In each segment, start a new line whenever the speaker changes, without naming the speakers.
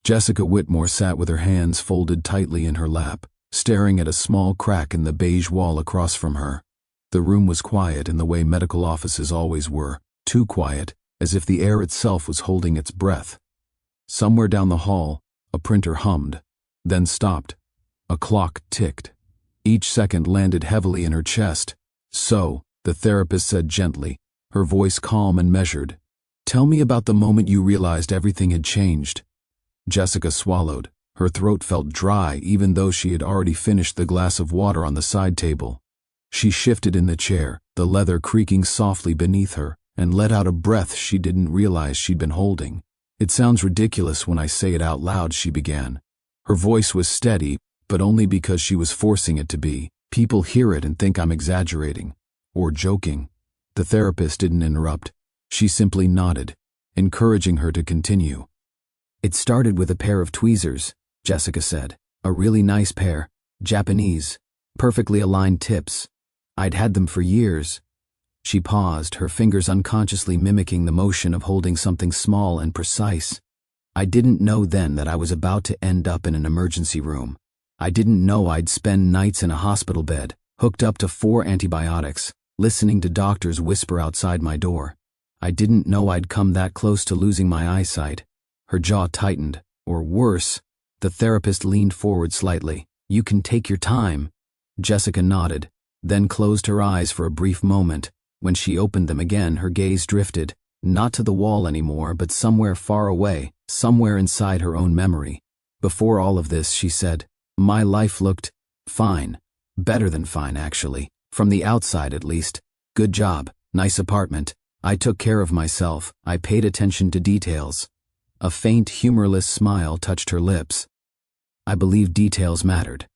Jessica Whitmore sat with her hands folded tightly in her lap, staring at a small crack in the beige wall across from her. The room was quiet in the way medical offices always were, too quiet, as if the air itself was holding its breath. Somewhere down the hall, a printer hummed, then stopped. A clock ticked. Each second landed heavily in her chest. "So," the therapist said gently, her voice calm and measured, "tell me about the moment you realized everything had changed." Jessica swallowed. Her throat felt dry even though she had already finished the glass of water on the side table. She shifted in the chair, the leather creaking softly beneath her, and let out a breath she didn't realize she'd been holding. "It sounds ridiculous when I say it out loud," she began. Her voice was steady, but only because she was forcing it to be. "People hear it and think I'm exaggerating. Or joking." The therapist didn't interrupt. She simply nodded, encouraging her to continue. "It started with a pair of tweezers," Jessica said. "A really nice pair. Japanese. Perfectly aligned tips. I'd had them for years." She paused, her fingers unconsciously mimicking the motion of holding something small and precise. "I didn't know then that I was about to end up in an emergency room. I didn't know I'd spend nights in a hospital bed, hooked up to 4 antibiotics, listening to doctors whisper outside my door. I didn't know I'd come that close to losing my eyesight." Her jaw tightened, or worse. The therapist leaned forward slightly. "You can take your time." Jessica nodded, then closed her eyes for a brief moment. When she opened them again, her gaze drifted, not to the wall anymore, but somewhere far away, somewhere inside her own memory. "Before all of this," she said, "my life looked fine. Better than fine, actually. From the outside, at least. Good job, nice apartment. I took care of myself. I paid attention to details." A faint, humorless smile touched her lips. "I believed details mattered.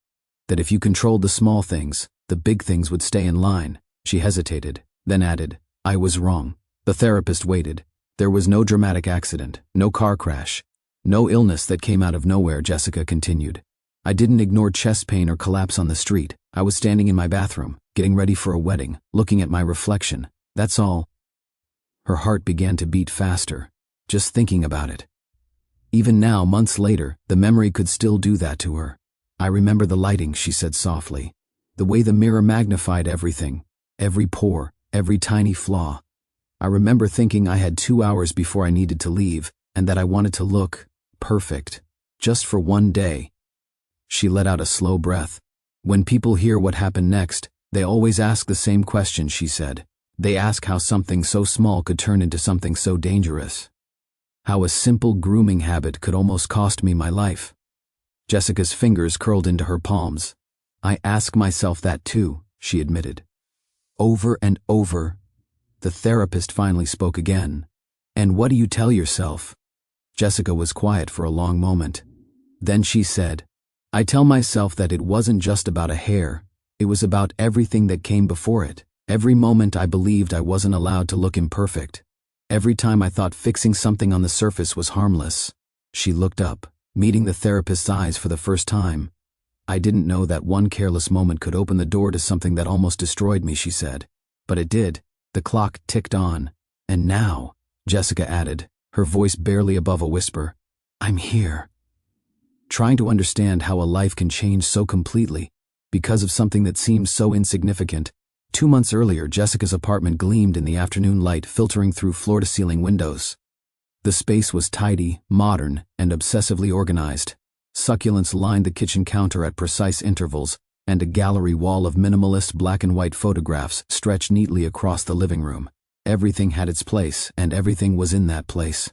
That if you controlled the small things, the big things would stay in line." She hesitated, then added, "I was wrong." The therapist waited. "There was no dramatic accident, no car crash, no illness that came out of nowhere," Jessica continued. "I didn't ignore chest pain or collapse on the street. I was standing in my bathroom, getting ready for a wedding, looking at my reflection. That's all." Her heart began to beat faster, just thinking about it. Even now, months later, the memory could still do that to her. "I remember the lighting," she said softly. "The way the mirror magnified everything, every pore, every tiny flaw. I remember thinking I had 2 hours before I needed to leave, and that I wanted to look perfect, just for one day." She let out a slow breath. "When people hear what happened next, they always ask the same question," she said. "They ask how something so small could turn into something so dangerous. How a simple grooming habit could almost cost me my life." Jessica's fingers curled into her palms. "I ask myself that too," she admitted. "Over and over." The therapist finally spoke again. "And what do you tell yourself?" Jessica was quiet for a long moment. Then she said, "I tell myself that it wasn't just about a hair. It was about everything that came before it. Every moment I believed I wasn't allowed to look imperfect. Every time I thought fixing something on the surface was harmless." She looked up, meeting the therapist's eyes for the first time. "I didn't know that one careless moment could open the door to something that almost destroyed me," she said. "But it did." The clock ticked on. "And now," Jessica added, her voice barely above a whisper, "I'm here." Trying to understand how a life can change so completely, because of something that seems so insignificant. 2 months earlier, Jessica's apartment gleamed in the afternoon light filtering through floor-to-ceiling windows. The space was tidy, modern, and obsessively organized. Succulents lined the kitchen counter at precise intervals, and a gallery wall of minimalist black-and-white photographs stretched neatly across the living room. Everything had its place, and everything was in that place.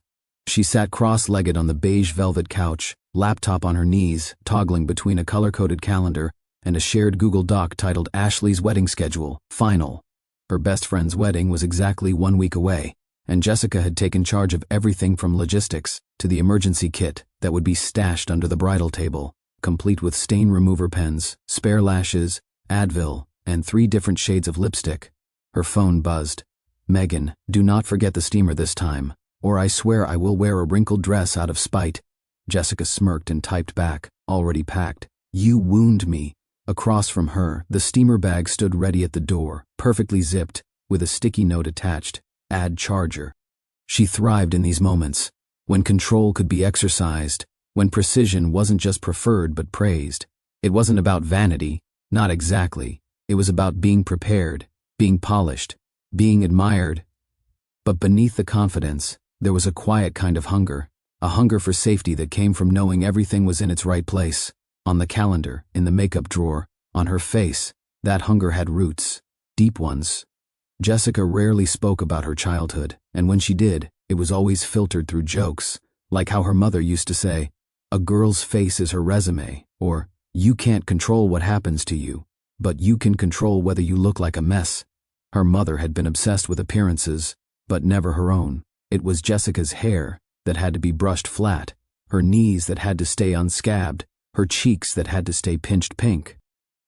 She sat cross-legged on the beige velvet couch, laptop on her knees, toggling between a color-coded calendar and a shared Google Doc titled Ashley's Wedding Schedule, Final. Her best friend's wedding was exactly 1 week away, and Jessica had taken charge of everything from logistics to the emergency kit that would be stashed under the bridal table, complete with stain remover pens, spare lashes, Advil, and 3 different shades of lipstick. Her phone buzzed. "Megan, do not forget the steamer this time, or I swear I will wear a wrinkled dress out of spite." Jessica smirked and typed back, already packed, "You wound me." Across from her, the steamer bag stood ready at the door, perfectly zipped, with a sticky note attached, "Add charger." She thrived in these moments, when control could be exercised, when precision wasn't just preferred but praised. It wasn't about vanity, not exactly. It was about being prepared, being polished, being admired. But beneath the confidence, there was a quiet kind of hunger, a hunger for safety that came from knowing everything was in its right place. On the calendar, in the makeup drawer, on her face, that hunger had roots, deep ones. Jessica rarely spoke about her childhood, and when she did, it was always filtered through jokes, like how her mother used to say, "A girl's face is her resume," or, "You can't control what happens to you, but you can control whether you look like a mess." Her mother had been obsessed with appearances, but never her own. It was Jessica's hair that had to be brushed flat, her knees that had to stay unscabbed, her cheeks that had to stay pinched pink.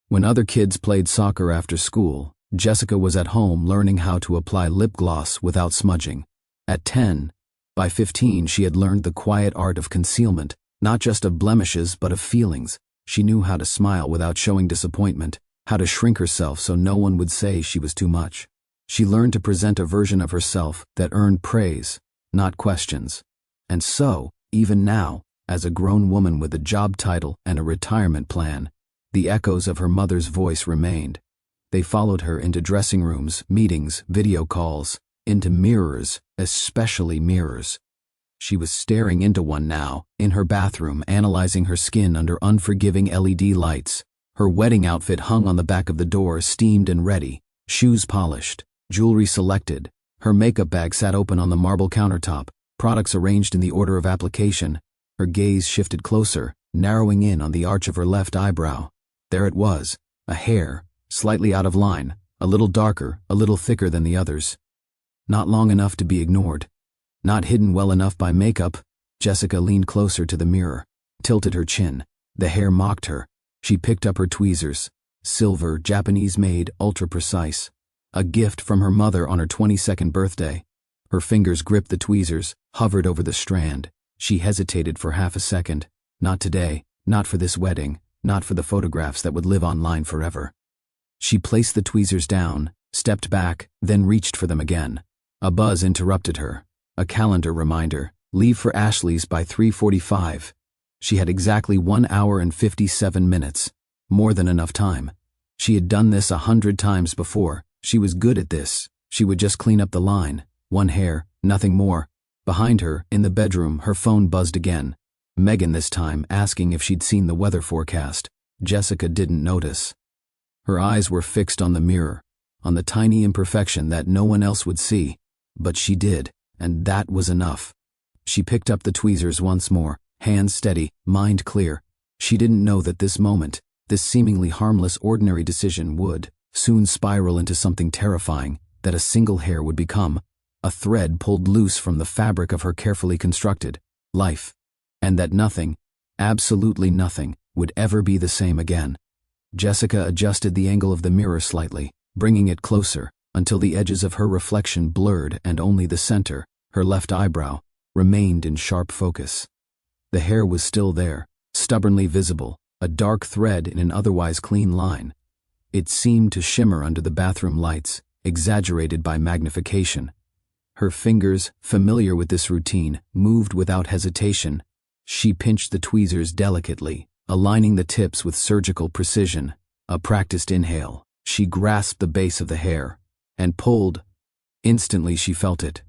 When other kids played soccer after school, Jessica was at home learning how to apply lip gloss without smudging. At 10, by 15 she had learned the quiet art of concealment, not just of blemishes but of feelings. She knew how to smile without showing disappointment, how to shrink herself so no one would say she was too much. She learned to present a version of herself that earned praise, not questions. And so, even now, as a grown woman with a job title and a retirement plan, the echoes of her mother's voice remained. They followed her into dressing rooms, meetings, video calls, into mirrors, especially mirrors. She was staring into one now, in her bathroom, analyzing her skin under unforgiving LED lights. Her wedding outfit hung on the back of the door, steamed and ready, shoes polished, jewelry selected. Her makeup bag sat open on the marble countertop, products arranged in the order of application. Her gaze shifted closer, narrowing in on the arch of her left eyebrow. There it was, a hair, slightly out of line, a little darker, a little thicker than the others. Not long enough to be ignored. Not hidden well enough by makeup. Jessica leaned closer to the mirror, tilted her chin. The hair mocked her. She picked up her tweezers. Silver, Japanese-made, ultra-precise. A gift from her mother on her 22nd birthday. Her fingers gripped the tweezers, hovered over the strand. She hesitated for half a second. Not today, not for this wedding, not for the photographs that would live online forever. She placed the tweezers down, stepped back, then reached for them again. A buzz interrupted her. A calendar reminder, leave for Ashley's by 3:45. She had exactly 1 hour and 57 minutes. More than enough time. She had done this 100 times before. She was good at this. She would just clean up the line. One hair, nothing more. Behind her, in the bedroom, her phone buzzed again. Megan this time, asking if she'd seen the weather forecast. Jessica didn't notice. Her eyes were fixed on the mirror, on the tiny imperfection that no one else would see. But she did, and that was enough. She picked up the tweezers once more, hands steady, mind clear. She didn't know that this moment, this seemingly harmless, ordinary decision would soon spiral into something terrifying, that a single hair would become a thread pulled loose from the fabric of her carefully constructed life, and that nothing, absolutely nothing, would ever be the same again. Jessica adjusted the angle of the mirror slightly, bringing it closer, until the edges of her reflection blurred and only the center, her left eyebrow, remained in sharp focus. The hair was still there, stubbornly visible, a dark thread in an otherwise clean line. It seemed to shimmer under the bathroom lights, exaggerated by magnification. Her fingers, familiar with this routine, moved without hesitation. She pinched the tweezers delicately, aligning the tips with surgical precision. A practiced inhale. She grasped the base of the hair and pulled. Instantly she felt it.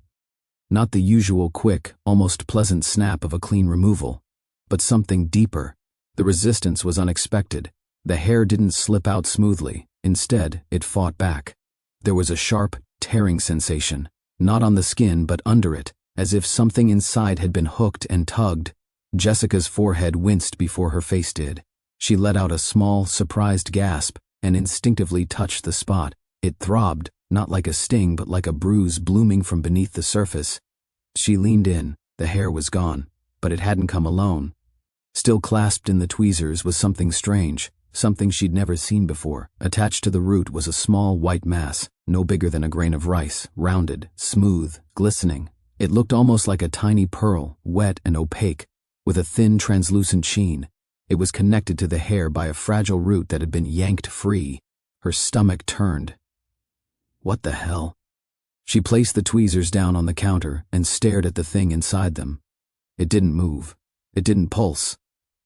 Not the usual quick, almost pleasant snap of a clean removal, but something deeper. The resistance was unexpected. The hair didn't slip out smoothly. Instead, it fought back. There was a sharp, tearing sensation, not on the skin but under it, as if something inside had been hooked and tugged. Jessica's forehead winced before her face did. She let out a small, surprised gasp and instinctively touched the spot. It throbbed, not like a sting but like a bruise blooming from beneath the surface. She leaned in. The hair was gone, but it hadn't come alone. Still clasped in the tweezers was something strange, something she'd never seen before. Attached to the root was a small white mass, no bigger than a grain of rice, rounded, smooth, glistening. It looked almost like a tiny pearl, wet and opaque, with a thin, translucent sheen. It was connected to the hair by a fragile root that had been yanked free. Her stomach turned. What the hell? She placed the tweezers down on the counter and stared at the thing inside them. It didn't move. It didn't pulse,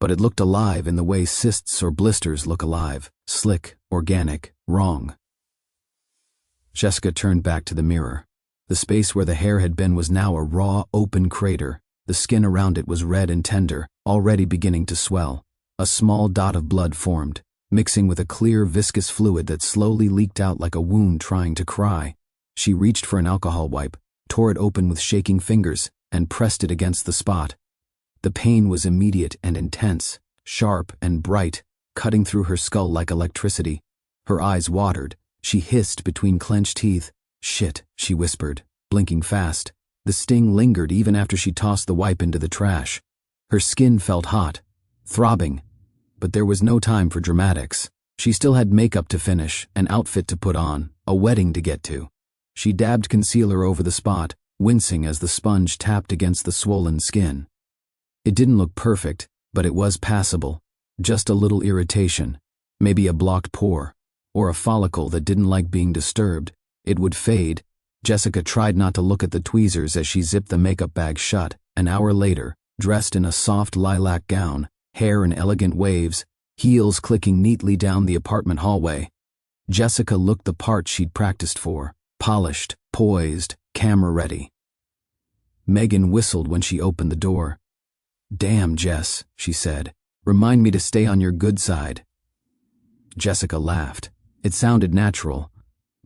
but it looked alive in the way cysts or blisters look alive. Slick, organic, wrong. Jessica turned back to the mirror. The space where the hair had been was now a raw, open crater. The skin around it was red and tender, already beginning to swell. A small dot of blood formed, mixing with a clear, viscous fluid that slowly leaked out like a wound trying to cry. She reached for an alcohol wipe, tore it open with shaking fingers, and pressed it against the spot. The pain was immediate and intense, sharp and bright, cutting through her skull like electricity. Her eyes watered. She hissed between clenched teeth. "Shit," she whispered, blinking fast. The sting lingered even after she tossed the wipe into the trash. Her skin felt hot, throbbing, but there was no time for dramatics. She still had makeup to finish, an outfit to put on, a wedding to get to. She dabbed concealer over the spot, wincing as the sponge tapped against the swollen skin. It didn't look perfect, but it was passable. Just a little irritation, maybe a blocked pore, or a follicle that didn't like being disturbed. It would fade. Jessica tried not to look at the tweezers as she zipped the makeup bag shut. An hour later, dressed in a soft lilac gown, hair in elegant waves, heels clicking neatly down the apartment hallway, Jessica looked the part she'd practiced for, polished, poised, camera-ready. Megan whistled when she opened the door. "Damn, Jess," she said. "Remind me to stay on your good side." Jessica laughed. It sounded natural,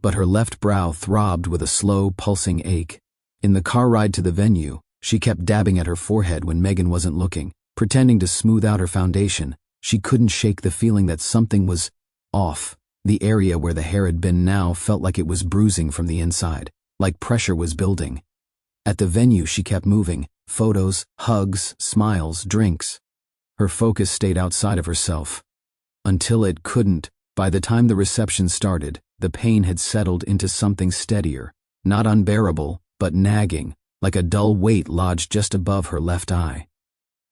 but her left brow throbbed with a slow, pulsing ache. In the car ride to the venue, she kept dabbing at her forehead when Megan wasn't looking, pretending to smooth out her foundation. She couldn't shake the feeling that something was off. The area where the hair had been now felt like it was bruising from the inside, like pressure was building. At the venue, she kept moving. Photos, hugs, smiles, drinks. Her focus stayed outside of herself. Until it couldn't. By the time the reception started, the pain had settled into something steadier, not unbearable, but nagging, like a dull weight lodged just above her left eye.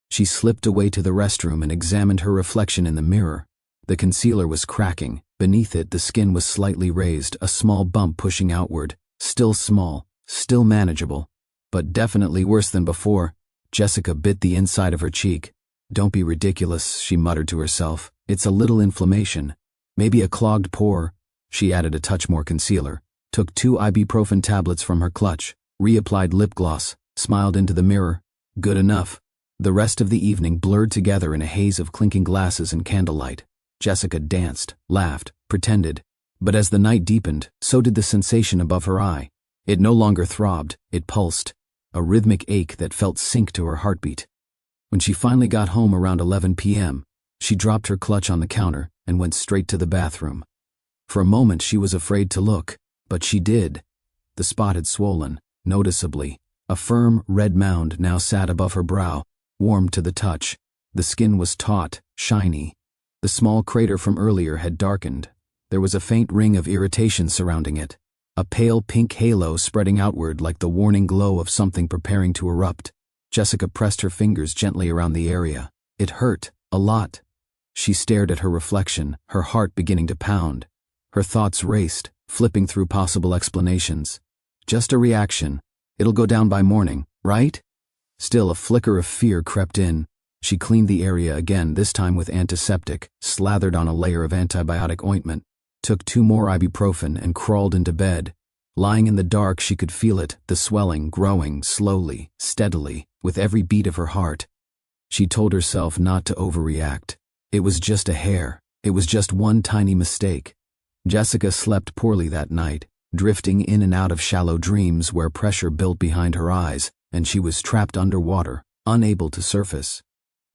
She slipped away to the restroom and examined her reflection in the mirror. The concealer was cracking. Beneath it, the skin was slightly raised, a small bump pushing outward. Still small, still manageable, but definitely worse than before. Jessica bit the inside of her cheek. "Don't be ridiculous," she muttered to herself. "It's a little inflammation. Maybe a clogged pore." She added a touch more concealer, took 2 ibuprofen tablets from her clutch, reapplied lip gloss, smiled into the mirror. Good enough. The rest of the evening blurred together in a haze of clinking glasses and candlelight. Jessica danced, laughed, pretended, but as the night deepened, so did the sensation above her eye. It no longer throbbed, it pulsed, a rhythmic ache that felt sync to her heartbeat. When she finally got home around 11 p.m., she dropped her clutch on the counter and went straight to the bathroom. For a moment she was afraid to look, but she did. The spot had swollen, noticeably. A firm, red mound now sat above her brow, warm to the touch. The skin was taut, shiny. The small crater from earlier had darkened. There was a faint ring of irritation surrounding it, a pale pink halo spreading outward like the warning glow of something preparing to erupt. Jessica pressed her fingers gently around the area. It hurt, a lot. She stared at her reflection, her heart beginning to pound. Her thoughts raced, flipping through possible explanations. Just a reaction. It'll go down by morning, right? Still, a flicker of fear crept in. She cleaned the area again, this time with antiseptic, slathered on a layer of antibiotic ointment, took 2 more ibuprofen and crawled into bed. Lying in the dark, she could feel it, the swelling growing slowly, steadily, with every beat of her heart. She told herself not to overreact. It was just a hair. It was just one tiny mistake. Jessica slept poorly that night, drifting in and out of shallow dreams where pressure built behind her eyes, and she was trapped underwater, unable to surface.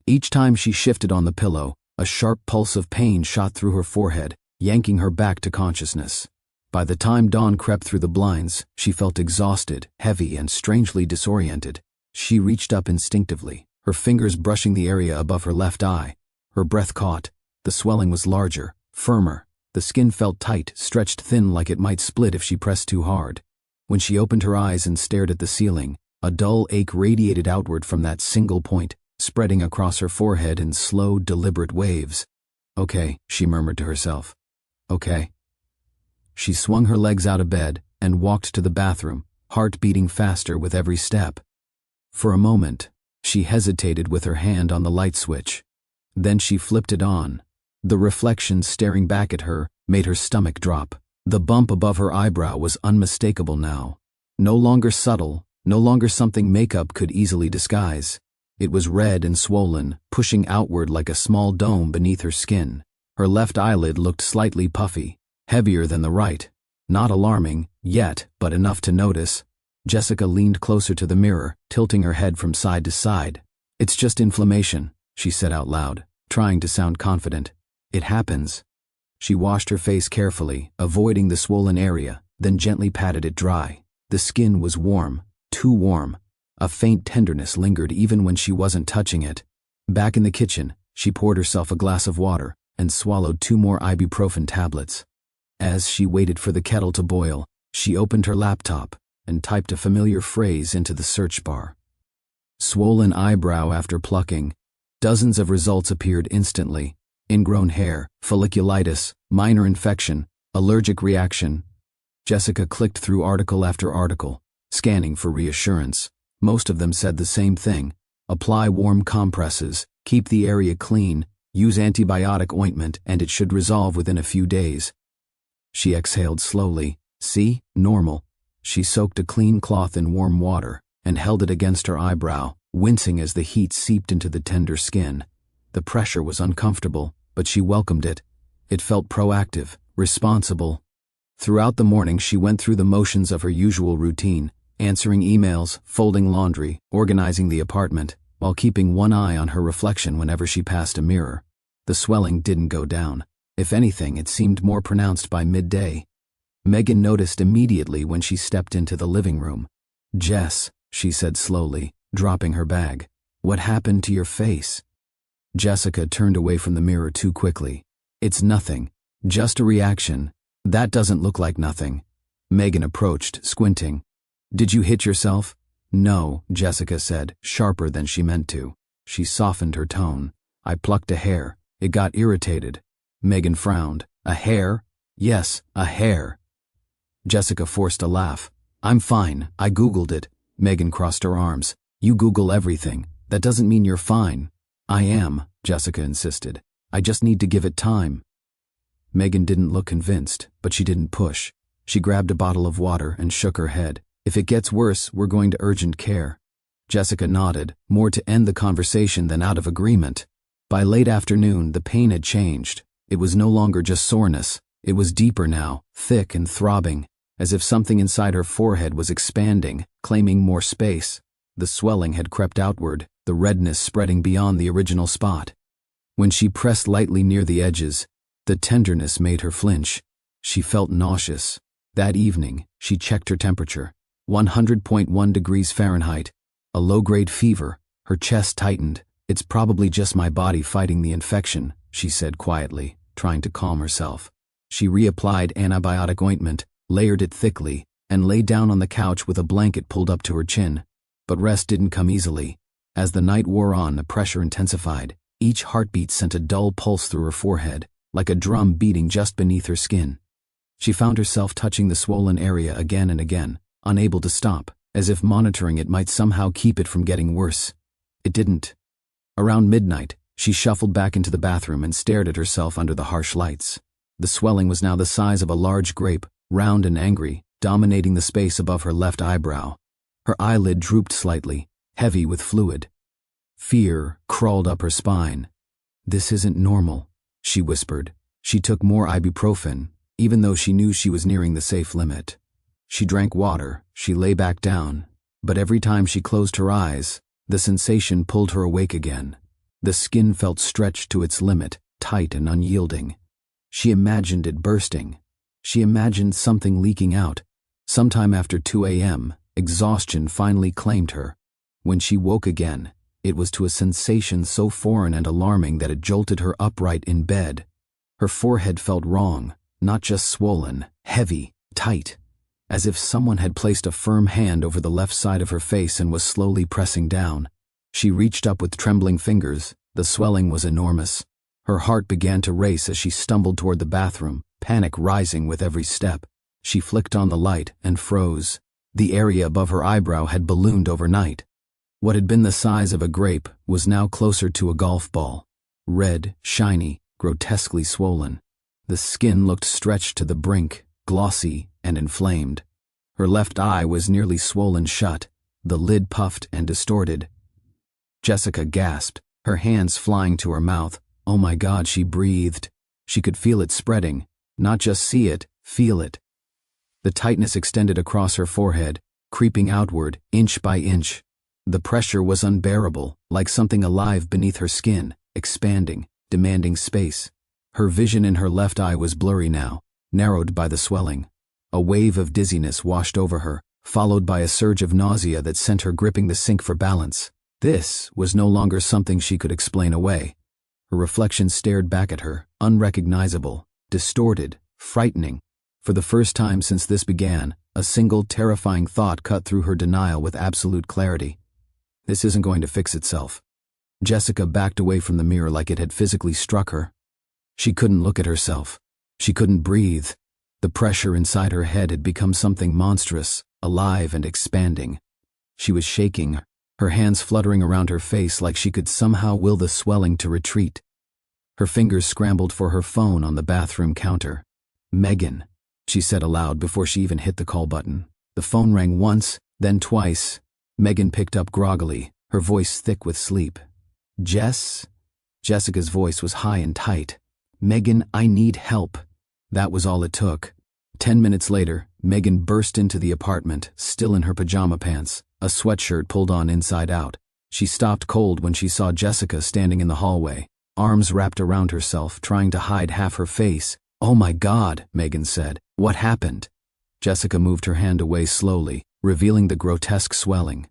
Each time she shifted on the pillow, a sharp pulse of pain shot through her forehead, yanking her back to consciousness. By the time dawn crept through the blinds, she felt exhausted, heavy, and strangely disoriented. She reached up instinctively, her fingers brushing the area above her left eye. Her breath caught. The swelling was larger, firmer. The skin felt tight, stretched thin like it might split if she pressed too hard. When she opened her eyes and stared at the ceiling, a dull ache radiated outward from that single point, spreading across her forehead in slow, deliberate waves. "Okay," she murmured to herself. "Okay." She swung her legs out of bed and walked to the bathroom, heart beating faster with every step. For a moment, She hesitated with her hand on the light switch. Then she flipped it on. The reflection staring back at her made her stomach drop. The bump above her eyebrow was unmistakable now. No longer subtle, no longer something makeup could easily disguise. It was red and swollen, pushing outward like a small dome beneath her skin. Her left eyelid looked slightly puffy, heavier than the right. Not alarming, yet, but enough to notice. Jessica leaned closer to the mirror, tilting her head from side to side. "It's just inflammation," she said out loud, trying to sound confident. "It happens." She washed her face carefully, avoiding the swollen area, then gently patted it dry. The skin was warm, too warm. A faint tenderness lingered even when she wasn't touching it. Back in the kitchen, she poured herself a glass of water and swallowed 2 more ibuprofen tablets. As she waited for the kettle to boil, she opened her laptop and typed a familiar phrase into the search bar. Swollen eyebrow after plucking. Dozens of results appeared instantly. Ingrown hair, folliculitis, minor infection, allergic reaction. Jessica clicked through article after article, scanning for reassurance. Most of them said the same thing. Apply warm compresses, keep the area clean, use antibiotic ointment, and it should resolve within a few days. She exhaled slowly. See? Normal. She soaked a clean cloth in warm water and held it against her eyebrow, wincing as the heat seeped into the tender skin. The pressure was uncomfortable, but she welcomed it. It felt proactive, responsible. Throughout the morning, she went through the motions of her usual routine, answering emails, folding laundry, organizing the apartment, while keeping one eye on her reflection whenever she passed a mirror. The swelling didn't go down. If anything, it seemed more pronounced by midday. Megan noticed immediately when she stepped into the living room. "Jess," she said slowly, dropping her bag, "what happened to your face?" Jessica turned away from the mirror too quickly. "It's nothing. Just a reaction. That doesn't look like nothing." Megan approached, squinting. "Did you hit yourself?" "No," Jessica said, sharper than she meant to. She softened her tone. "I plucked a hair. It got irritated." Megan frowned. "A hair?" "Yes, a hair." Jessica forced a laugh. "I'm fine. I Googled it." Megan crossed her arms. "You Google everything. That doesn't mean you're fine." "I am," Jessica insisted. "I just need to give it time." Megan didn't look convinced, but she didn't push. She grabbed a bottle of water and shook her head. "If it gets worse, we're going to urgent care." Jessica nodded, more to end the conversation than out of agreement. By late afternoon, the pain had changed. It was no longer just soreness. It was deeper now, thick and throbbing, as if something inside her forehead was expanding, claiming more space. The swelling had crept outward, the redness spreading beyond the original spot. When she pressed lightly near the edges, the tenderness made her flinch. She felt nauseous. That evening, she checked her temperature. 100.1 degrees Fahrenheit. A low-grade fever. Her chest tightened. "It's probably just my body fighting the infection," she said quietly, trying to calm herself. She reapplied antibiotic ointment, layered it thickly, and lay down on the couch with a blanket pulled up to her chin. But rest didn't come easily. As the night wore on, the pressure intensified. Each heartbeat sent a dull pulse through her forehead, like a drum beating just beneath her skin. She found herself touching the swollen area again and again, unable to stop, as if monitoring it might somehow keep it from getting worse. It didn't. Around midnight, she shuffled back into the bathroom and stared at herself under the harsh lights. The swelling was now the size of a large grape, round and angry, dominating the space above her left eyebrow. Her eyelid drooped slightly, heavy with fluid. Fear crawled up her spine. "This isn't normal," she whispered. She took more ibuprofen, even though she knew she was nearing the safe limit. She drank water, she lay back down, but every time she closed her eyes, the sensation pulled her awake again. The skin felt stretched to its limit, tight and unyielding. She imagined it bursting. She imagined something leaking out. Sometime after 2 a.m., exhaustion finally claimed her. When she woke again, it was to a sensation so foreign and alarming that it jolted her upright in bed. Her forehead felt wrong, not just swollen, heavy, tight, as if someone had placed a firm hand over the left side of her face and was slowly pressing down. She reached up with trembling fingers. The swelling was enormous. Her heart began to race as she stumbled toward the bathroom, panic rising with every step. She flicked on the light and froze. The area above her eyebrow had ballooned overnight. What had been the size of a grape was now closer to a golf ball. Red, shiny, grotesquely swollen. The skin looked stretched to the brink, glossy and inflamed. Her left eye was nearly swollen shut, the lid puffed and distorted. Jessica gasped, her hands flying to her mouth. Oh my God, she breathed. She could feel it spreading, not just see it, feel it. The tightness extended across her forehead, creeping outward, inch by inch. The pressure was unbearable, like something alive beneath her skin, expanding, demanding space. Her vision in her left eye was blurry now, narrowed by the swelling. A wave of dizziness washed over her, followed by a surge of nausea that sent her gripping the sink for balance. This was no longer something she could explain away. Her reflection stared back at her, unrecognizable, distorted, frightening. For the first time since this began, a single terrifying thought cut through her denial with absolute clarity. This isn't going to fix itself. Jessica backed away from the mirror like it had physically struck her. She couldn't look at herself. She couldn't breathe. The pressure inside her head had become something monstrous, alive and expanding. She was shaking, her hands fluttering around her face like she could somehow will the swelling to retreat. Her fingers scrambled for her phone on the bathroom counter. "Megan," she said aloud before she even hit the call button. The phone rang once, then twice. Megan picked up groggily, her voice thick with sleep. "Jess?" Jessica's voice was high and tight. "Megan, I need help." That was all it took. 10 minutes later, Megan burst into the apartment, still in her pajama pants, a sweatshirt pulled on inside out. She stopped cold when she saw Jessica standing in the hallway, arms wrapped around herself, trying to hide half her face. "Oh my God," Megan said. "What happened?" Jessica moved her hand away slowly, revealing the grotesque swelling.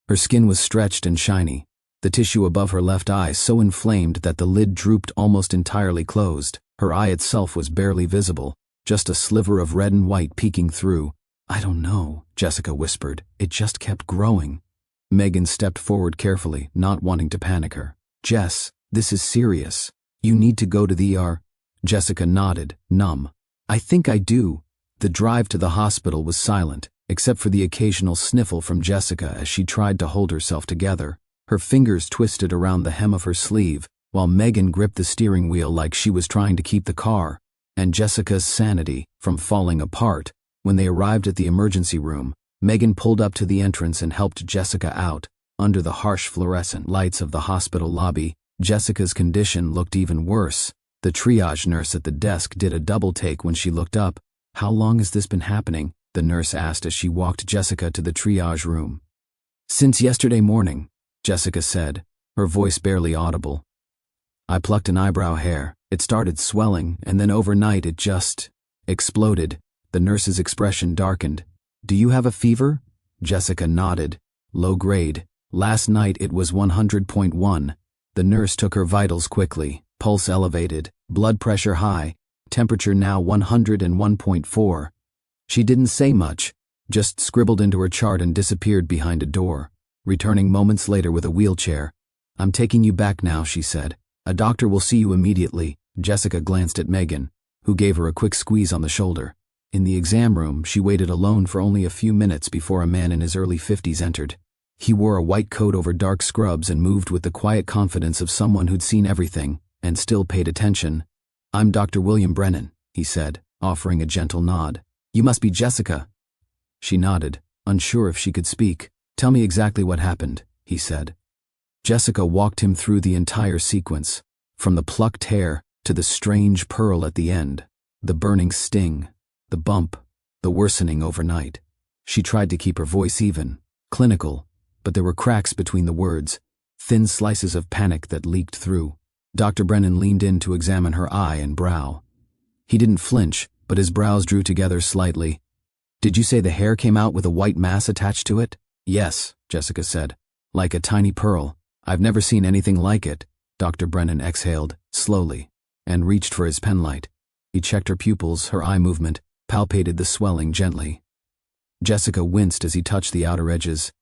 Her skin was stretched and shiny, the tissue above her left eye so inflamed that the lid drooped almost entirely closed. Her eye itself was barely visible, just a sliver of red and white peeking through. "I don't know," Jessica whispered. "It just kept growing." Megan stepped forward carefully, not wanting to panic her. "Jess, this is serious. You need to go to the ER." Jessica nodded, numb. "I think I do." The drive to the hospital was silent, except for the occasional sniffle from Jessica as she tried to hold herself together. Her fingers twisted around the hem of her sleeve, while Megan gripped the steering wheel like she was trying to keep the car and Jessica's sanity from falling apart. When they arrived at the emergency room, Megan pulled up to the entrance and helped Jessica out. Under the harsh fluorescent lights of the hospital lobby, Jessica's condition looked even worse. The triage nurse at the desk did a double take when she looked up. "How long has this been happening?" the nurse asked as she walked Jessica to the triage room. "Since yesterday morning," Jessica said, her voice barely audible. "I plucked an eyebrow hair. It started swelling, and then overnight it just exploded." The nurse's expression darkened. "Do you have a fever?" Jessica nodded. "Low grade. Last night it was 100.1. The nurse took her vitals quickly. Pulse elevated, blood pressure high, temperature now 101.4. She didn't say much, just scribbled into her chart and disappeared behind a door, returning moments later with a wheelchair. "I'm taking you back now," she said. "A doctor will see you immediately." Jessica glanced at Megan, who gave her a quick squeeze on the shoulder. In the exam room, she waited alone for only a few minutes before a man in his early 50s entered. He wore a white coat over dark scrubs and moved with the quiet confidence of someone who'd seen everything and still paid attention. "I'm Dr. William Brennan," he said, offering a gentle nod. "You must be Jessica." She nodded, unsure if she could speak. "Tell me exactly what happened," he said. Jessica walked him through the entire sequence, from the plucked hair to the strange pearl at the end, the burning sting, the bump, the worsening overnight. She tried to keep her voice even, clinical, but there were cracks between the words, thin slices of panic that leaked through. Dr. Brennan leaned in to examine her eye and brow. He didn't flinch, but his brows drew together slightly. "Did you say the hair came out with a white mass attached to it?" "Yes," Jessica said. "Like a tiny pearl. I've never seen anything like it." Dr. Brennan exhaled, slowly, and reached for his penlight. He checked her pupils, her eye movement, palpated the swelling gently. Jessica winced as he touched the outer edges.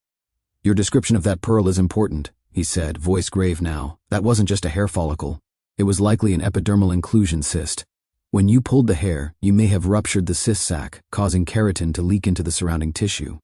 "Your description of that pearl is important," he said, voice grave now. "That wasn't just a hair follicle. It was likely an epidermal inclusion cyst. When you pulled the hair, you may have ruptured the cyst sac, causing keratin to leak into the surrounding tissue."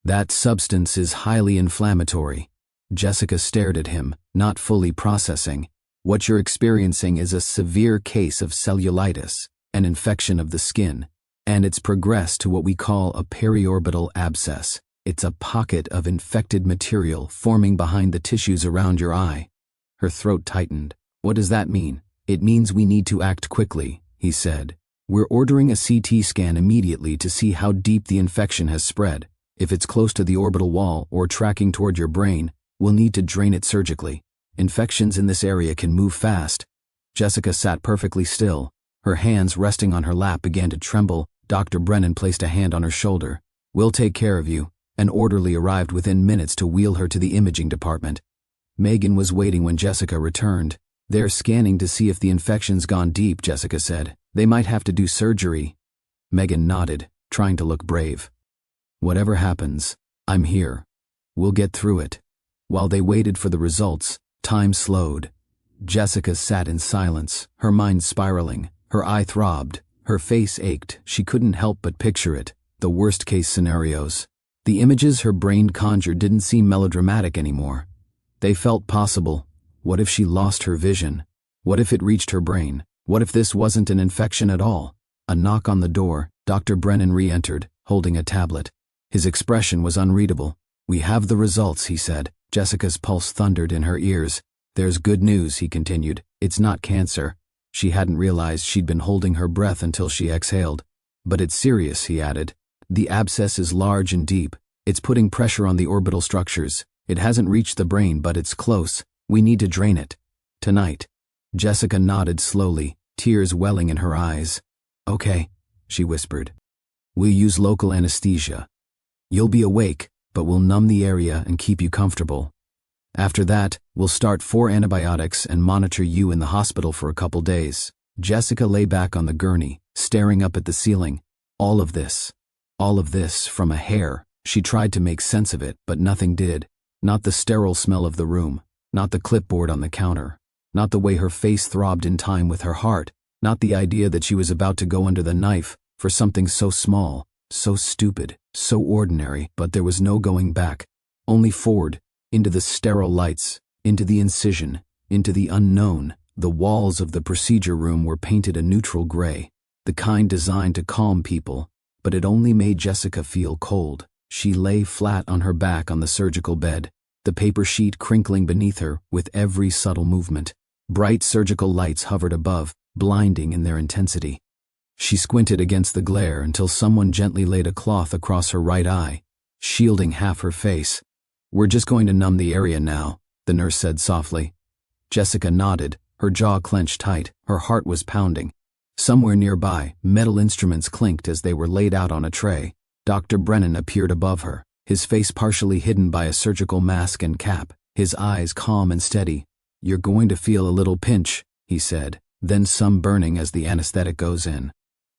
That substance is highly inflammatory. Jessica stared at him, not fully processing. What you're experiencing is a severe case of cellulitis, an infection of the skin, and it's progressed to what we call a periorbital abscess. It's a pocket of infected material forming behind the tissues around your eye. Her throat tightened. What does that mean? It means we need to act quickly, he said. We're ordering a CT scan immediately to see how deep the infection has spread. If it's close to the orbital wall or tracking toward your brain, we'll need to drain it surgically. Infections in this area can move fast. Jessica sat perfectly still. Her hands resting on her lap began to tremble. Dr. Brennan placed a hand on her shoulder. We'll take care of you. An orderly arrived within minutes to wheel her to the imaging department. Megan was waiting when Jessica returned. They're scanning to see if the infection's gone deep, Jessica said. They might have to do surgery. Megan nodded, trying to look brave. Whatever happens, I'm here. We'll get through it. While they waited for the results, time slowed. Jessica sat in silence, her mind spiraling. Her eye throbbed. Her face ached. She couldn't help but picture it. The worst-case scenarios. The images her brain conjured didn't seem melodramatic anymore. They felt possible. What if she lost her vision? What if it reached her brain? What if this wasn't an infection at all? A knock on the door. Dr. Brennan re-entered, holding a tablet. His expression was unreadable. We have the results, he said. Jessica's pulse thundered in her ears. There's good news, he continued. It's not cancer. She hadn't realized she'd been holding her breath until she exhaled. But it's serious, he added. The abscess is large and deep. It's putting pressure on the orbital structures. It hasn't reached the brain, but it's close. We need to drain it. Tonight. Jessica nodded slowly, tears welling in her eyes. Okay, she whispered. We'll use local anesthesia. You'll be awake, but we'll numb the area and keep you comfortable. After that, we'll start 4 antibiotics and monitor you in the hospital for a couple days. Jessica lay back on the gurney, staring up at the ceiling. All of this from a hair. She tried to make sense of it, but nothing did. Not the sterile smell of the room, not the clipboard on the counter, not the way her face throbbed in time with her heart, not the idea that she was about to go under the knife for something so small, so stupid, so ordinary. But there was no going back, only forward, into the sterile lights, into the incision, into the unknown. The walls of the procedure room were painted a neutral gray, the kind designed to calm people, but it only made Jessica feel cold. She lay flat on her back on the surgical bed, the paper sheet crinkling beneath her with every subtle movement. Bright surgical lights hovered above, blinding in their intensity. She squinted against the glare until someone gently laid a cloth across her right eye, shielding half her face. We're just going to numb the area now, the nurse said softly. Jessica nodded, her jaw clenched tight, her heart was pounding. Somewhere nearby, metal instruments clinked as they were laid out on a tray. Dr. Brennan appeared above her, his face partially hidden by a surgical mask and cap, his eyes calm and steady. You're going to feel a little pinch, he said, then some burning as the anesthetic goes in.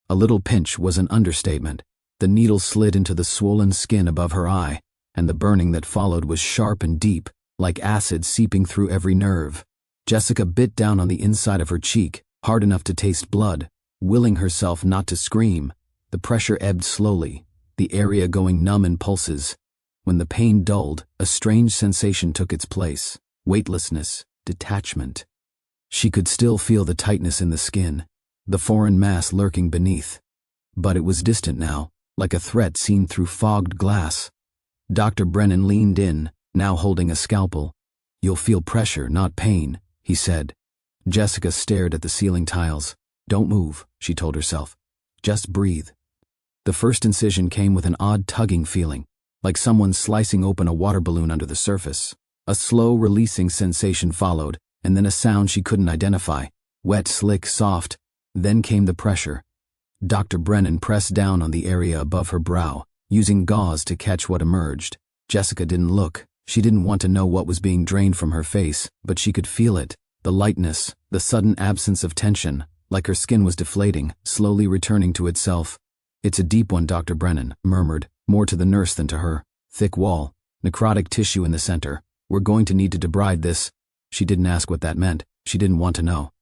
A little pinch was an understatement. The needle slid into the swollen skin above her eye, and the burning that followed was sharp and deep, like acid seeping through every nerve. Jessica bit down on the inside of her cheek, hard enough to taste blood, willing herself not to scream. The pressure ebbed slowly, the area going numb in pulses. When the pain dulled, a strange sensation took its place. Weightlessness, detachment. She could still feel the tightness in the skin, the foreign mass lurking beneath. But it was distant now, like a threat seen through fogged glass. Dr. Brennan leaned in, now holding a scalpel. You'll feel pressure, not pain, he said. Jessica stared at the ceiling tiles. Don't move, she told herself. Just breathe. The first incision came with an odd tugging feeling, like someone slicing open a water balloon under the surface. A slow releasing sensation followed, and then a sound she couldn't identify. Wet, slick, soft. Then came the pressure. Dr. Brennan pressed down on the area above her brow, using gauze to catch what emerged. Jessica didn't look. She didn't want to know what was being drained from her face, but she could feel it. The lightness, the sudden absence of tension, like her skin was deflating, slowly returning to itself. It's a deep one, Dr. Brennan murmured, more to the nurse than to her. Thick wall, necrotic tissue in the center. We're going to need to debride this. She didn't ask what that meant. She didn't want to know.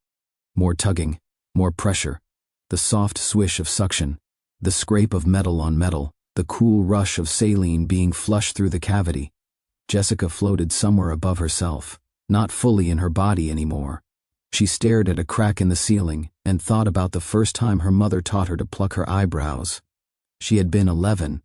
More tugging, more pressure. The soft swish of suction. The scrape of metal on metal. the cool rush of saline being flushed through the cavity. Jessica floated somewhere above herself, not fully in her body anymore. She stared at a crack in the ceiling and thought about the first time her mother taught her to pluck her eyebrows. She had been 11.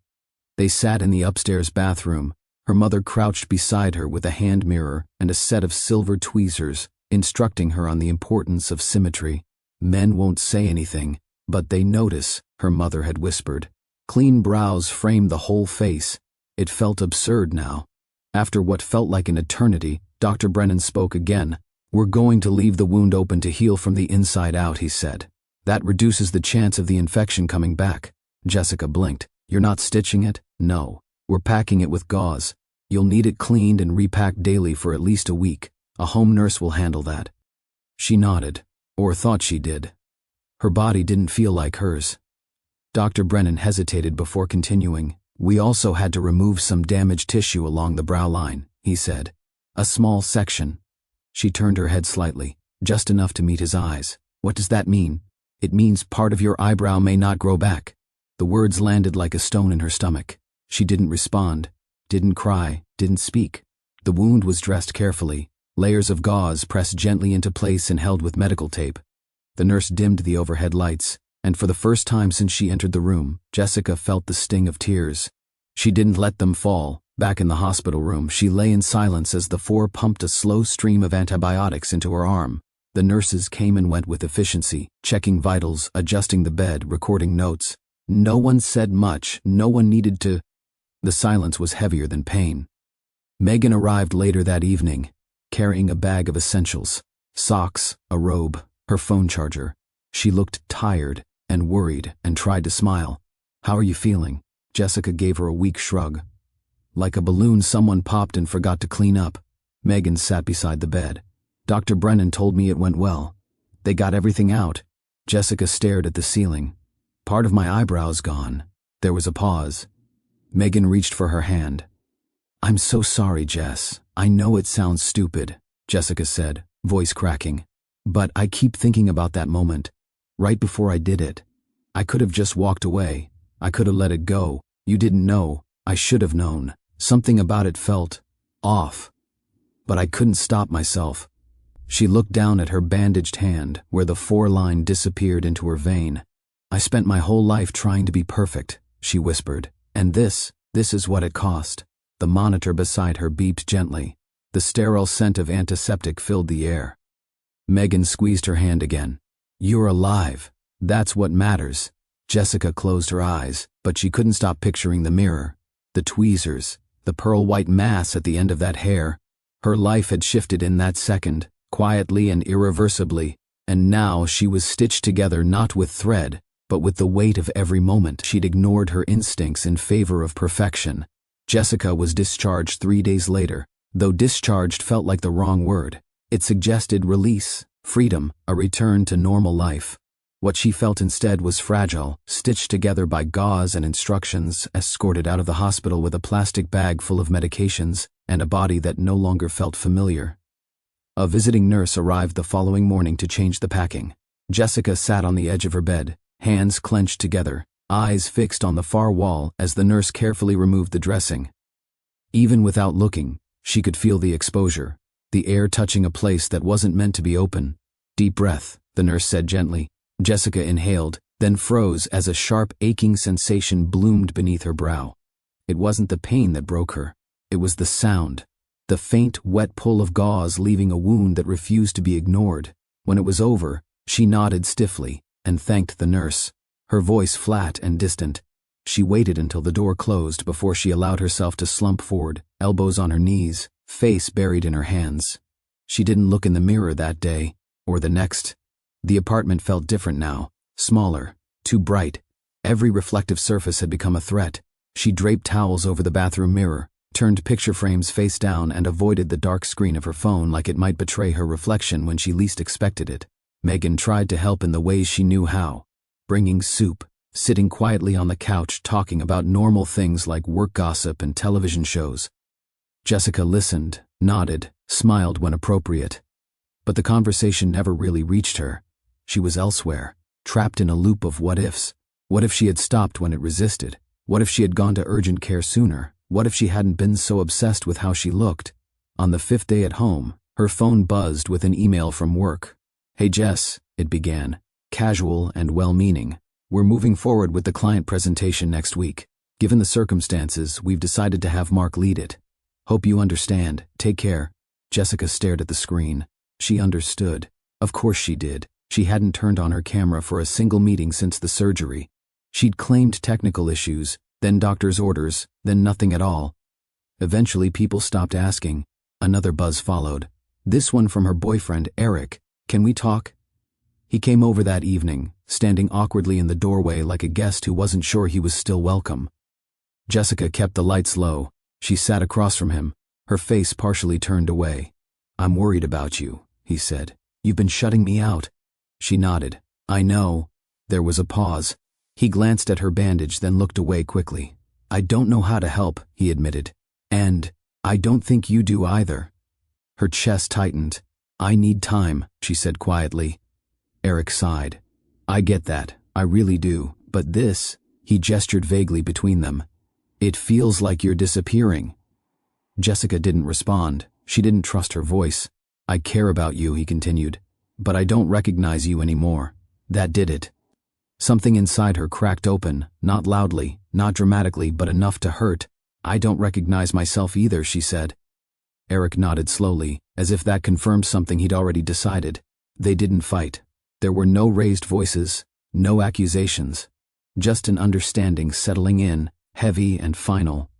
They sat in the upstairs bathroom, her mother crouched beside her with a hand mirror and a set of silver tweezers, instructing her on the importance of symmetry. Men won't say anything, but they notice, her mother had whispered. Clean brows framed the whole face. It felt absurd now. After what felt like an eternity, Dr. Brennan spoke again. "We're going to leave the wound open to heal from the inside out," he said. "That reduces the chance of the infection coming back." Jessica blinked. "You're not stitching it?" "No. We're packing it with gauze. You'll need it cleaned and repacked daily for at least a week. A home nurse will handle that." She nodded, or thought she did. Her body didn't feel like hers. Dr. Brennan hesitated before continuing. "We also had to remove some damaged tissue along the brow line," he said. "A small section." She turned her head slightly, just enough to meet his eyes. "What does that mean?" "It means part of your eyebrow may not grow back." The words landed like a stone in her stomach. She didn't respond, didn't cry, didn't speak. The wound was dressed carefully, layers of gauze pressed gently into place and held with medical tape. The nurse dimmed the overhead lights, and for the first time since she entered the room, Jessica felt the sting of tears. She didn't let them fall. Back in the hospital room, she lay in silence as the four pumped a slow stream of antibiotics into her arm. The nurses came and went with efficiency, checking vitals, adjusting the bed, recording notes. No one said much, no one needed to. The silence was heavier than pain. Megan arrived later that evening, carrying a bag of essentials. Socks, a robe, her phone charger. She looked tired and worried and tried to smile. "How are you feeling?" Jessica gave her a weak shrug. "Like a balloon someone popped and forgot to clean up." Megan sat beside the bed. "Dr. Brennan told me it went well. They got everything out." Jessica stared at the ceiling. "Part of my eyebrow's gone." There was a pause. Megan reached for her hand. "I'm so sorry, Jess. I know it sounds stupid," Jessica said, voice cracking. "But I keep thinking about that moment. Right before I did it. I could have just walked away. I could have let it go. You didn't know. I should have known. Something about it felt off. But I couldn't stop myself." She looked down at her bandaged hand, where the foreline disappeared into her vein. "I spent my whole life trying to be perfect," she whispered. "And this is what it cost." The monitor beside her beeped gently. The sterile scent of antiseptic filled the air. Megan squeezed her hand again. "You're alive. That's what matters." Jessica closed her eyes, but she couldn't stop picturing the mirror, the tweezers, the pearl-white mass at the end of that hair. Her life had shifted in that second, quietly and irreversibly, and now she was stitched together not with thread, but with the weight of every moment. She'd ignored her instincts in favor of perfection. Jessica was discharged 3 days later, though discharged felt like the wrong word. It suggested release, freedom, a return to normal life. What she felt instead was fragile, stitched together by gauze and instructions, escorted out of the hospital with a plastic bag full of medications, and a body that no longer felt familiar. A visiting nurse arrived the following morning to change the packing. Jessica sat on the edge of her bed, hands clenched together, eyes fixed on the far wall as the nurse carefully removed the dressing. Even without looking, she could feel the exposure, the air touching a place that wasn't meant to be open. "Deep breath," the nurse said gently. Jessica inhaled, then froze as a sharp, aching sensation bloomed beneath her brow. It wasn't the pain that broke her. It was the sound, the faint, wet pull of gauze leaving a wound that refused to be ignored. When it was over, she nodded stiffly and thanked the nurse, her voice flat and distant. She waited until the door closed before she allowed herself to slump forward, elbows on her knees, face buried in her hands. She didn't look in the mirror that day, or the next. The apartment felt different now, smaller, too bright. Every reflective surface had become a threat. She draped towels over the bathroom mirror, turned picture frames face down, and avoided the dark screen of her phone like it might betray her reflection when she least expected it. Megan tried to help in the ways she knew how, bringing soup, sitting quietly on the couch talking about normal things like work gossip and television shows. Jessica listened, nodded, smiled when appropriate. But the conversation never really reached her. She was elsewhere, trapped in a loop of what-ifs. What if she had stopped when it resisted? What if she had gone to urgent care sooner? What if she hadn't been so obsessed with how she looked? On the 5th day at home, her phone buzzed with an email from work. "Hey Jess," it began, casual and well-meaning. "We're moving forward with the client presentation next week. Given the circumstances, we've decided to have Mark lead it. Hope you understand. Take care." Jessica stared at the screen. She understood. Of course she did. She hadn't turned on her camera for a single meeting since the surgery. She'd claimed technical issues, then doctor's orders, then nothing at all. Eventually people stopped asking. Another buzz followed. This one from her boyfriend, Eric. "Can we talk?" He came over that evening, standing awkwardly in the doorway like a guest who wasn't sure he was still welcome. Jessica kept the lights low. She sat across from him, her face partially turned away. "I'm worried about you," he said. "You've been shutting me out." She nodded. "I know." There was a pause. He glanced at her bandage, then looked away quickly. "I don't know how to help," he admitted. "And I don't think you do either." Her chest tightened. "I need time," she said quietly. Eric sighed. "I get that. I really do. But this," he gestured vaguely between them. "It feels like you're disappearing." Jessica didn't respond. She didn't trust her voice. "I care about you," he continued. "But I don't recognize you anymore." That did it. Something inside her cracked open, not loudly, not dramatically, but enough to hurt. "I don't recognize myself either," she said. Eric nodded slowly, as if that confirmed something he'd already decided. They didn't fight. There were no raised voices, no accusations. Just an understanding settling in, heavy and final.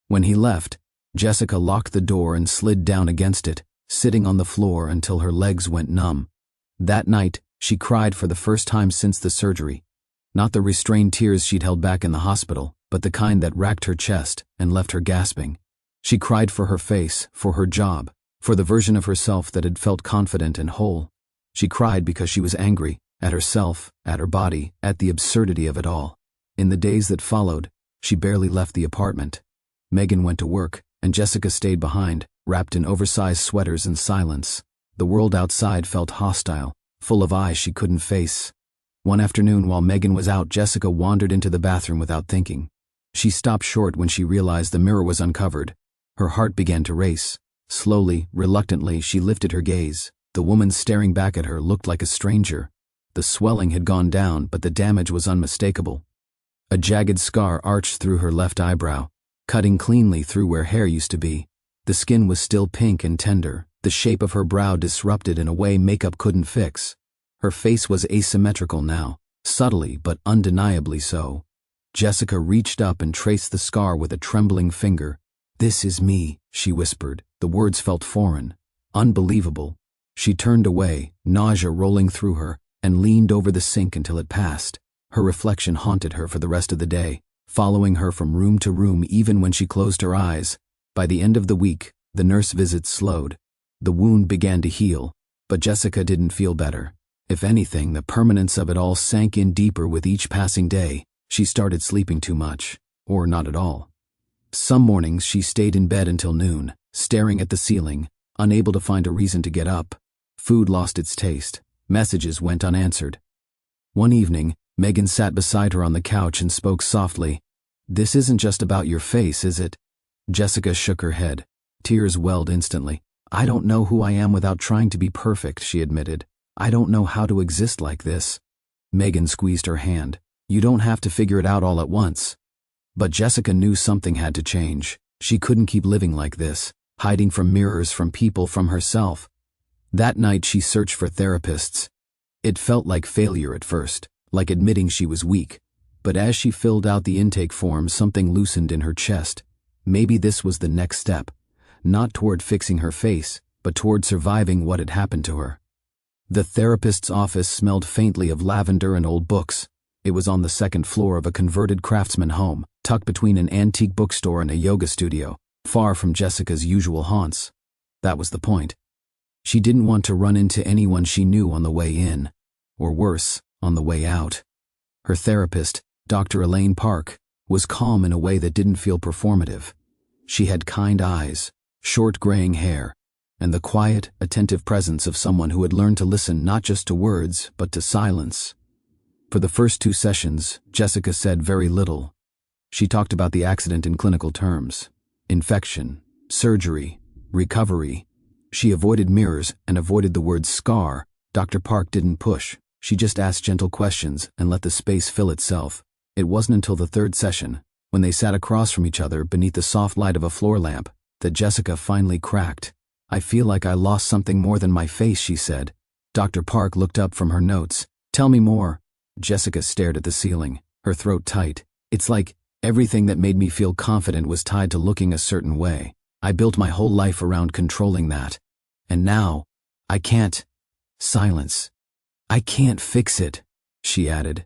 When he left, Jessica locked the door and slid down against it, sitting on the floor until her legs went numb. That night, she cried for the first time since the surgery. Not the restrained tears she'd held back in the hospital, but the kind that racked her chest and left her gasping. She cried for her face, for her job, for the version of herself that had felt confident and whole. She cried because she was angry, at herself, at her body, at the absurdity of it all. In the days that followed, she barely left the apartment. Megan went to work, and Jessica stayed behind, wrapped in oversized sweaters and silence. The world outside felt hostile, full of eyes she couldn't face. One afternoon while Megan was out, Jessica wandered into the bathroom without thinking. She stopped short when she realized the mirror was uncovered. Her heart began to race. Slowly, reluctantly, she lifted her gaze. The woman staring back at her looked like a stranger. The swelling had gone down, but the damage was unmistakable. A jagged scar arched through her left eyebrow, cutting cleanly through where hair used to be. The skin was still pink and tender, the shape of her brow disrupted in a way makeup couldn't fix. Her face was asymmetrical now, subtly but undeniably so. Jessica reached up and traced the scar with a trembling finger. "This is me," she whispered. The words felt foreign, unbelievable. She turned away, nausea rolling through her, and leaned over the sink until it passed. Her reflection haunted her for the rest of the day, following her from room to room even when she closed her eyes. By the end of the week, the nurse visits slowed. The wound began to heal, but Jessica didn't feel better. If anything, the permanence of it all sank in deeper with each passing day. She started sleeping too much, or not at all. Some mornings she stayed in bed until noon, staring at the ceiling, unable to find a reason to get up. Food lost its taste. Messages went unanswered. One evening, Megan sat beside her on the couch and spoke softly. "This isn't just about your face, is it?" Jessica shook her head. Tears welled instantly. "I don't know who I am without trying to be perfect," she admitted. "I don't know how to exist like this." Megan squeezed her hand. "You don't have to figure it out all at once." But Jessica knew something had to change. She couldn't keep living like this, hiding from mirrors, from people, from herself. That night she searched for therapists. It felt like failure at first, like admitting she was weak. But as she filled out the intake form, something loosened in her chest. Maybe this was the next step, not toward fixing her face, but toward surviving what had happened to her. The therapist's office smelled faintly of lavender and old books. It was on the second floor of a converted craftsman home, tucked between an antique bookstore and a yoga studio, far from Jessica's usual haunts. That was the point. She didn't want to run into anyone she knew on the way in, or worse, on the way out. Her therapist, Dr. Elaine Park, was calm in a way that didn't feel performative. She had kind eyes, short graying hair, and the quiet, attentive presence of someone who had learned to listen not just to words, but to silence. For the first 2 sessions, Jessica said very little. She talked about the accident in clinical terms: infection, surgery, recovery. She avoided mirrors and avoided the word scar. Dr. Park didn't push. She just asked gentle questions and let the space fill itself. It wasn't until the third session, when they sat across from each other beneath the soft light of a floor lamp, that Jessica finally cracked. "I feel like I lost something more than my face," she said. Dr. Park looked up from her notes. "Tell me more." Jessica stared at the ceiling, her throat tight. "It's like everything that made me feel confident was tied to looking a certain way. I built my whole life around controlling that. And now, I can't." Silence. "I can't fix it," she added.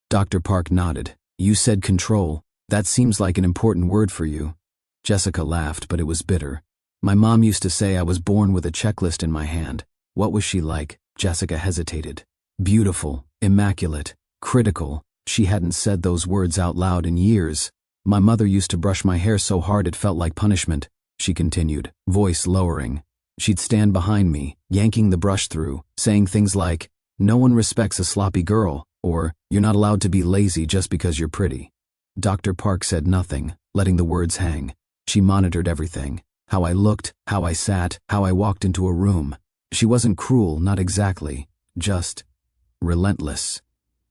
Dr. Park nodded. "You said control. That seems like an important word for you." Jessica laughed, but it was bitter. "My mom used to say I was born with a checklist in my hand." What was she like? Jessica hesitated. Beautiful, immaculate, critical. She hadn't said those words out loud in years. "My mother used to brush my hair so hard it felt like punishment," she continued, voice lowering. "She'd stand behind me, yanking the brush through, saying things like, 'No one respects a sloppy girl,' or 'You're not allowed to be lazy just because you're pretty.'" Dr. Park said nothing, letting the words hang. She monitored everything: how I looked, how I sat, how I walked into a room. She wasn't cruel, not exactly, just relentless.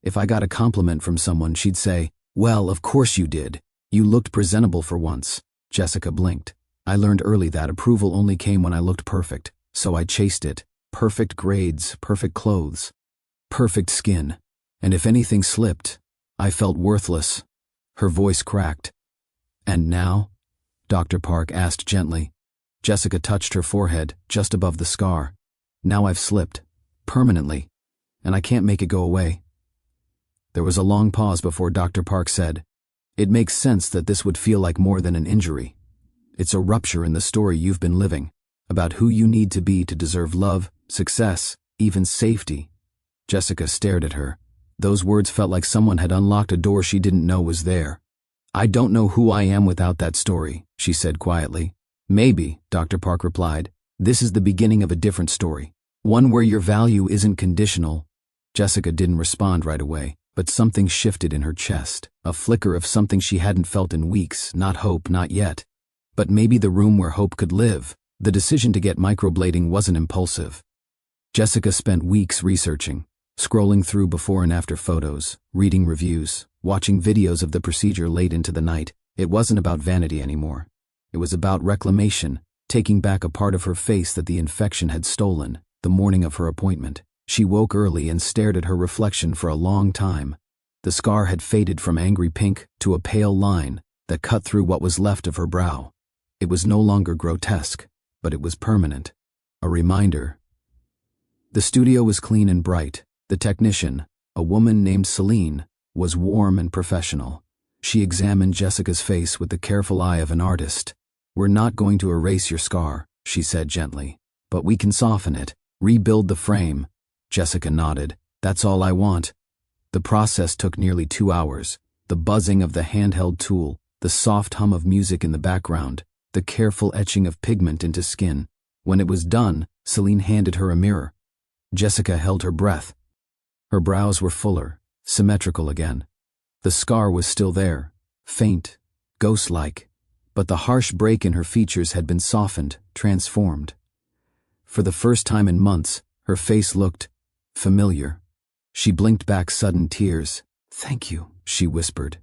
If I got a compliment from someone, she'd say, "Well, of course you did. You looked presentable for once." Jessica blinked. "I learned early that approval only came when I looked perfect, so I chased it. Perfect grades, perfect clothes, perfect skin. And if anything slipped, I felt worthless." Her voice cracked. "And now?" Dr. Park asked gently. Jessica touched her forehead, just above the scar. "Now I've slipped. Permanently. And I can't make it go away." There was a long pause before Dr. Park said, "It makes sense that this would feel like more than an injury. It's a rupture in the story you've been living, about who you need to be to deserve love, success, even safety." Jessica stared at her. Those words felt like someone had unlocked a door she didn't know was there. "I don't know who I am without that story," she said quietly. "Maybe," Dr. Park replied, "this is the beginning of a different story. One where your value isn't conditional." Jessica didn't respond right away, but something shifted in her chest, a flicker of something she hadn't felt in weeks. Not hope, not yet. But maybe the room where hope could live. The decision to get microblading wasn't impulsive. Jessica spent weeks researching, scrolling through before and after photos, reading reviews, watching videos of the procedure late into the night. It wasn't about vanity anymore. It was about reclamation, taking back a part of her face that the infection had stolen. The morning of her appointment, she woke early and stared at her reflection for a long time. The scar had faded from angry pink to a pale line that cut through what was left of her brow. It was no longer grotesque, but it was permanent. A reminder. The studio was clean and bright. The technician, a woman named Celine, was warm and professional. She examined Jessica's face with the careful eye of an artist. "We're not going to erase your scar," she said gently, "but we can soften it, rebuild the frame." Jessica nodded. "That's all I want." The process took nearly 2 hours. The buzzing of the handheld tool, the soft hum of music in the background, the careful etching of pigment into skin. When it was done, Celine handed her a mirror. Jessica held her breath. Her brows were fuller, symmetrical again. The scar was still there, faint, ghost-like, but the harsh break in her features had been softened, transformed. For the first time in months, her face looked familiar. She blinked back sudden tears. "Thank you," she whispered.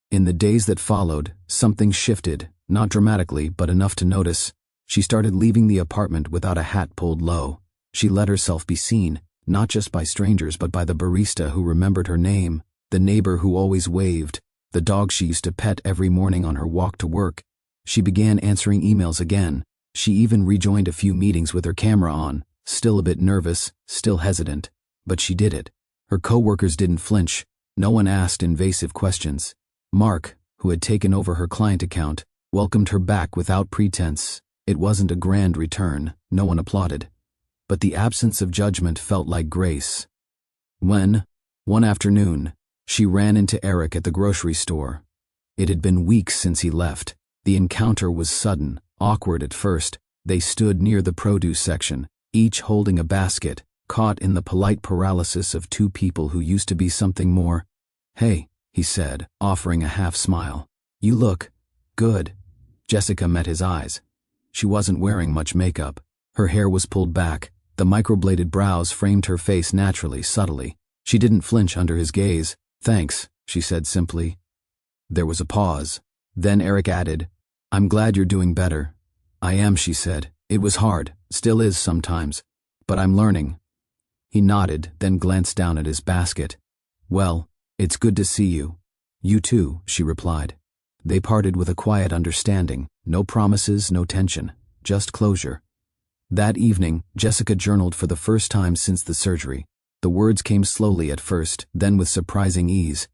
In the days that followed, something shifted, not dramatically, but enough to notice. She started leaving the apartment without a hat pulled low. She let herself be seen, not just by strangers but by the barista who remembered her name, the neighbor who always waved, the dog she used to pet every morning on her walk to work. She began answering emails again. She even rejoined a few meetings with her camera on, still a bit nervous, still hesitant. But she did it. Her coworkers didn't flinch. No one asked invasive questions. Mark, who had taken over her client account, welcomed her back without pretense. It wasn't a grand return. No one applauded. But the absence of judgment felt like grace. When, one afternoon, she ran into Eric at the grocery store. It had been weeks since he left. The encounter was sudden, awkward at first. They stood near the produce section, each holding a basket, caught in the polite paralysis of two people who used to be something more. "Hey," he said, offering a half smile. "You look good." Jessica met his eyes. She wasn't wearing much makeup. Her hair was pulled back. The microbladed brows framed her face naturally, subtly. She didn't flinch under his gaze. "Thanks," she said simply. There was a pause. Then Eric added, "I'm glad you're doing better." "I am," she said. "It was hard, still is sometimes, but I'm learning." He nodded, then glanced down at his basket. "Well, it's good to see you." "You too," she replied. They parted with a quiet understanding. No promises, no tension, just closure. That evening, Jessica journaled for the first time since the surgery. The words came slowly at first, then with surprising ease.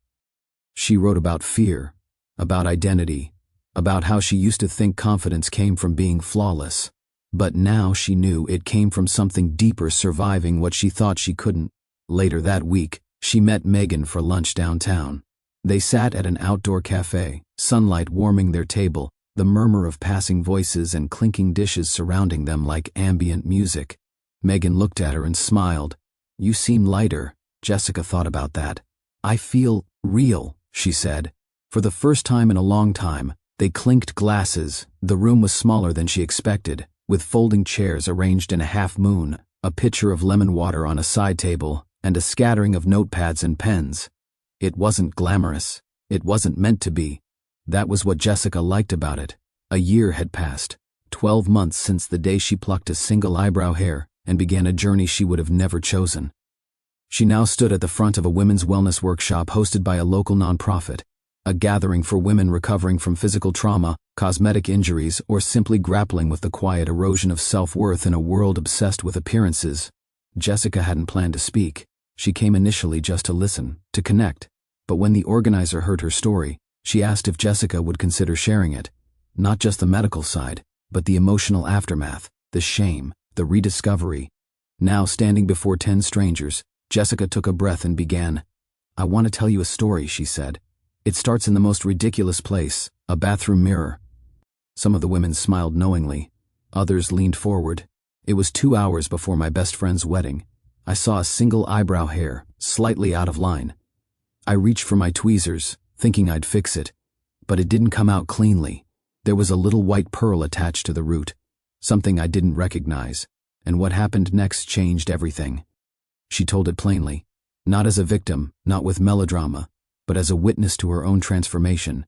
She wrote about fear, about identity, about how she used to think confidence came from being flawless. But now she knew it came from something deeper, surviving what she thought she couldn't. Later that week, she met Megan for lunch downtown. They sat at an outdoor cafe, sunlight warming their table, the murmur of passing voices and clinking dishes surrounding them like ambient music. Megan looked at her and smiled. "You seem lighter." Jessica thought about that. "I feel real," she said. For the first time in a long time, they clinked glasses. The room was smaller than she expected, with folding chairs arranged in a half moon, a pitcher of lemon water on a side table, and a scattering of notepads and pens. It wasn't glamorous. It wasn't meant to be. That was what Jessica liked about it. A year had passed, 12 months since the day she plucked a single eyebrow hair and began a journey she would have never chosen. She now stood at the front of a women's wellness workshop hosted by a local nonprofit, a gathering for women recovering from physical trauma, cosmetic injuries, or simply grappling with the quiet erosion of self-worth in a world obsessed with appearances. Jessica hadn't planned to speak. She came initially just to listen, to connect. But when the organizer heard her story, she asked if Jessica would consider sharing it. Not just the medical side, but the emotional aftermath, the shame, the rediscovery. Now standing before 10 strangers, Jessica took a breath and began. "I want to tell you a story," she said. "It starts in the most ridiculous place, a bathroom mirror." Some of the women smiled knowingly. Others leaned forward. "It was 2 hours before my best friend's wedding. I saw a single eyebrow hair, slightly out of line. I reached for my tweezers, thinking I'd fix it, but it didn't come out cleanly. There was a little white pearl attached to the root, something I didn't recognize, and what happened next changed everything." She told it plainly, not as a victim, not with melodrama, but as a witness to her own transformation.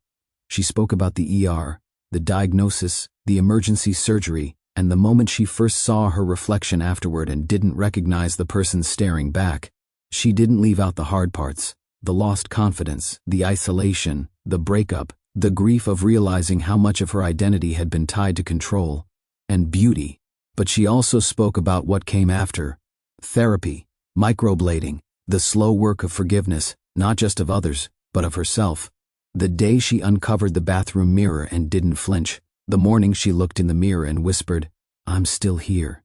She spoke about the ER, the diagnosis, the emergency surgery, and the moment she first saw her reflection afterward and didn't recognize the person staring back. She didn't leave out the hard parts, the lost confidence, the isolation, the breakup, the grief of realizing how much of her identity had been tied to control and beauty. But she also spoke about what came after: therapy, microblading, the slow work of forgiveness, not just of others, but of herself. The day she uncovered the bathroom mirror and didn't flinch, the morning she looked in the mirror and whispered, "I'm still here."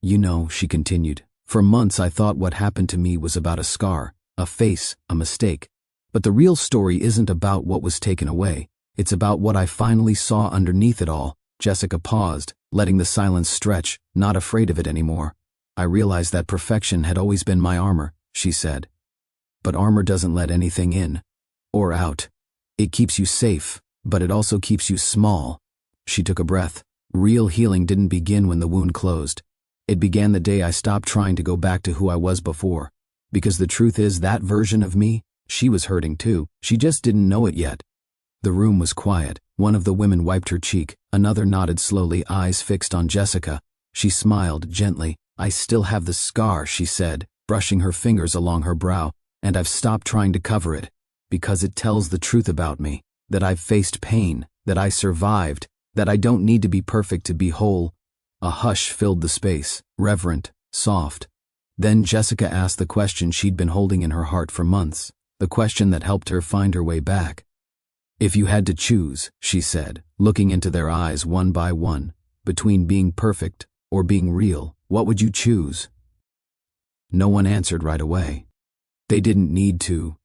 "You know," she continued, "for months I thought what happened to me was about a scar, a face, a mistake. But the real story isn't about what was taken away. It's about what I finally saw underneath it all." Jessica paused, letting the silence stretch, not afraid of it anymore. "I realized that perfection had always been my armor," she said. "But armor doesn't let anything in or out. It keeps you safe, but it also keeps you small." She took a breath. "Real healing didn't begin when the wound closed. It began the day I stopped trying to go back to who I was before. Because the truth is, that version of me, she was hurting too. She just didn't know it yet." The room was quiet. One of the women wiped her cheek. Another nodded slowly, eyes fixed on Jessica. She smiled gently. "I still have the scar," she said, brushing her fingers along her brow, "and I've stopped trying to cover it. Because it tells the truth about me, that I've faced pain, that I survived, that I don't need to be perfect to be whole." A hush filled the space, reverent, soft. Then Jessica asked the question she'd been holding in her heart for months, the question that helped her find her way back. "If you had to choose," she said, looking into their eyes one by one, "between being perfect or being real, what would you choose?" No one answered right away. They didn't need to.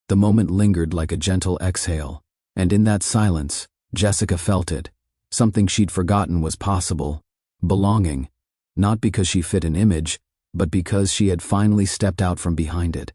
The moment lingered like a gentle exhale, and in that silence, Jessica felt it. Something she'd forgotten was possible. Belonging. Not because she fit an image, but because she had finally stepped out from behind it.